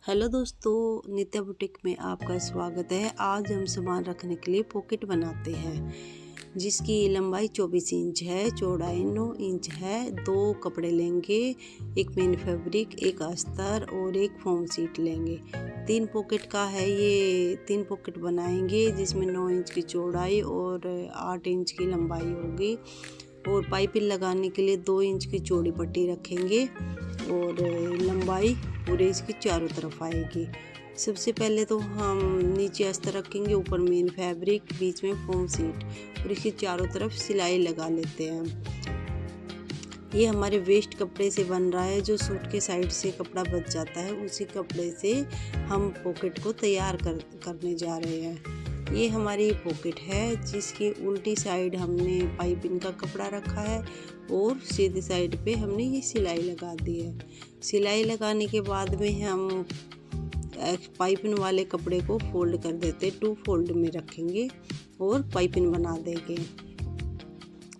Hello दोस्तों, नित्या boutique में आपका स्वागत है। आज हम सामान रखने के लिए पॉकेट बनाते हैं जिसकी लंबाई 24 इंच है, चौड़ाई 9 इंच है। 2 कपड़े लेंगे, एक मेन फैब्रिक, एक अस्तर और एक फोम सीट लेंगे। 3 पॉकेट का है ये। 3 पॉकेट बनाएंगे जिसमें 9 इंच की चौड़ाई और 8 इंच की लंबाई होगी। और पाइपिंग लगाने के लिए 2 इंच की चौड़ी पट्टी रखेंगे और लंबाई पूरे इसकी चारों तरफ आएगी। सबसे पहले तो हम नीचे अस्तर रखेंगे, ऊपर मेन फैब्रिक, बीच में फोम सीट और इसकी चारों तरफ सिलाई लगा लेते हैं। ये हमारे वेस्ट कपड़े से बन रहा है। जो सूट के साइड से कपड़ा बच जाता है उसी कपड़े से हम पॉकेट को तैयार करने जा रहे हैं। ये हमारी पॉकेट है जिसकी उल्टी साइड हमने पाइपिंग का कपड़ा रखा है और सीधी साइड पे हमने ये सिलाई लगा दी है। सिलाई लगाने के बाद में हम पाइपिंग वाले कपड़े को फोल्ड कर देते, 2 फोल्ड में रखेंगे और पाइपिंग बना देंगे।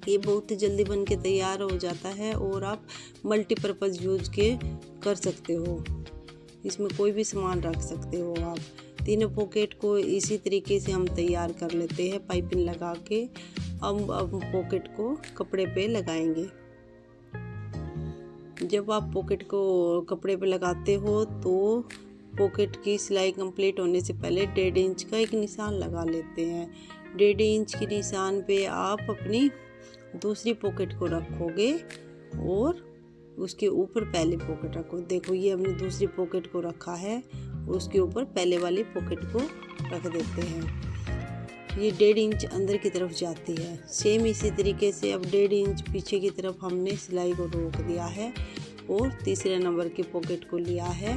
ये बहुत ही जल्दी बन के तैयार हो जाता है और आप मल्टीपर्पज़ यूज के कर सकते हो। इसमें कोई भी सामान रख सकते हो आप। तीनों पॉकेट को इसी तरीके से हम तैयार कर लेते हैं पाइपिंग लगा के। अब पॉकेट को कपड़े पे लगाएंगे। जब आप पॉकेट को कपड़े पे लगाते हो तो पॉकेट की सिलाई कंप्लीट होने से पहले 1.5 इंच का एक निशान लगा लेते हैं। 1.5 इंच के निशान पे आप अपनी दूसरी पॉकेट को रखोगे और उसके ऊपर पहले पॉकेट रखो। देखो, ये हमने दूसरी पॉकेट को रखा है, उसके ऊपर पहले वाली पॉकेट को रख देते हैं। ये 1.5 इंच अंदर की तरफ जाती है। सेम इसी तरीके से अब 1.5 इंच पीछे की तरफ हमने सिलाई को रोक दिया है और तीसरे नंबर की पॉकेट को लिया है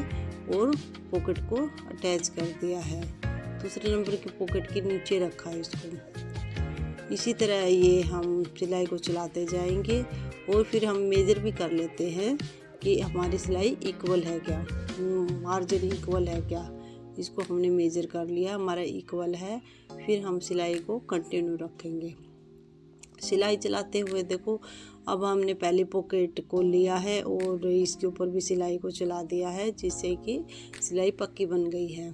और पॉकेट को अटैच कर दिया है। दूसरे नंबर की पॉकेट के नीचे रखा है इसको। इसी तरह ये हम सिलाई को चलाते जाएंगे और फिर हम मेजर भी कर लेते हैं कि हमारी सिलाई इक्वल है क्या, मार्जिन इक्वल है क्या। इसको हमने मेजर कर लिया, हमारा इक्वल है। फिर हम सिलाई को कंटिन्यू रखेंगे। सिलाई चलाते हुए देखो, अब हमने पहली पॉकेट को लिया है और इसके ऊपर भी सिलाई को चला दिया है जिससे कि सिलाई पक्की बन गई है।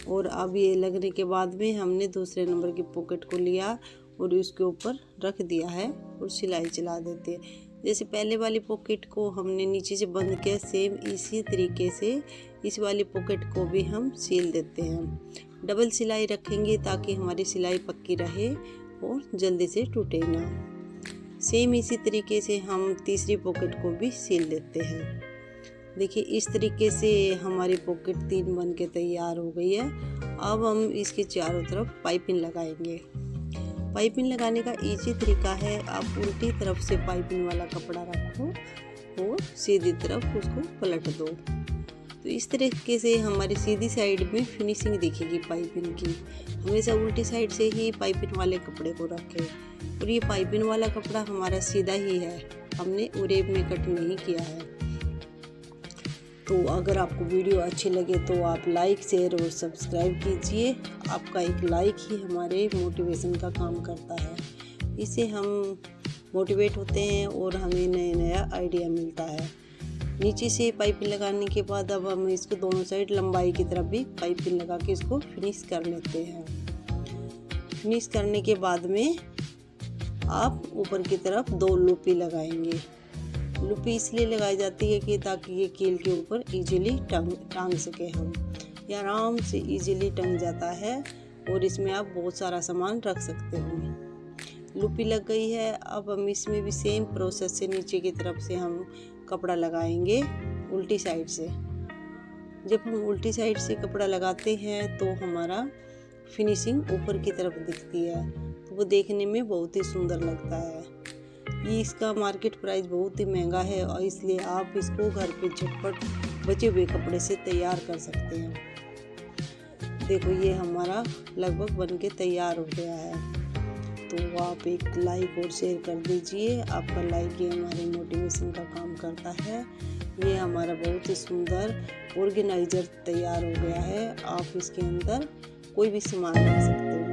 और अब ये लगने के बाद में हमने दूसरे नंबर की पॉकेट को लिया और उसके ऊपर रख दिया है और सिलाई चला देते हैं। जैसे पहले वाली पॉकेट को हमने नीचे से बंद किया, सेम इसी तरीके से इस वाली पॉकेट को भी हम सील देते हैं। डबल सिलाई रखेंगे ताकि हमारी सिलाई पक्की रहे और जल्दी से टूटे ना। सेम इसी तरीके से हम तीसरी पॉकेट को भी सील देते हैं। देखिए, इस तरीके से हमारी पॉकेट 3 बन के तैयार हो गई है। अब हम इसके चारों तरफ पाइपिंग लगाएंगे। पाइपिंग लगाने का इजी तरीका है, आप उल्टी तरफ से पाइपिंग वाला कपड़ा रखो और सीधी तरफ उसको पलट दो। तो इस तरीके से हमारी सीधी साइड में फिनिशिंग दिखेगी पाइपिंग की। हमेशा उल्टी साइड से ही पाइपिंग वाले कपड़े को रखें। और ये पाइपिंग वाला कपड़ा हमारा सीधा ही है, हमने उरेब में कट नहीं किया है। तो अगर आपको वीडियो अच्छी लगे तो आप लाइक, शेयर और सब्सक्राइब कीजिए। आपका एक लाइक ही हमारे मोटिवेशन का काम करता है। इससे हम मोटिवेट होते हैं और हमें नया आइडिया मिलता है। नीचे से पाइपिंग लगाने के बाद अब हम इसको दोनों साइड लंबाई की तरफ भी पाइपिंग लगा के इसको फिनिश कर लेते हैं। फिनिश करने के बाद में आप ऊपर की तरफ 2 लूपी लगाएंगे। लूपी इसलिए लगाई जाती है कि ताकि ये कील के ऊपर इजीली टांग सके हम। ये आराम से इजीली टंग जाता है और इसमें आप बहुत सारा सामान रख सकते हो। लूपी लग गई है। अब हम इसमें भी सेम प्रोसेस से नीचे की तरफ से हम कपड़ा लगाएंगे उल्टी साइड से। जब हम उल्टी साइड से कपड़ा लगाते हैं तो हमारा फिनिशिंग ऊपर की तरफ दिखती है, तो वो देखने में बहुत ही सुंदर लगता है। ये इसका मार्केट प्राइस बहुत ही महंगा है और इसलिए आप इसको घर पे झटपट बचे हुए कपड़े से तैयार कर सकते हैं। देखो, ये हमारा लगभग बन के तैयार हो गया है। तो आप एक लाइक और शेयर कर दीजिए। आपका लाइक ये हमारे मोटिवेशन का काम करता है। ये हमारा बहुत ही सुंदर ऑर्गेनाइजर तैयार हो गया है। आप इसके अंदर कोई भी सामान रख सकते हो।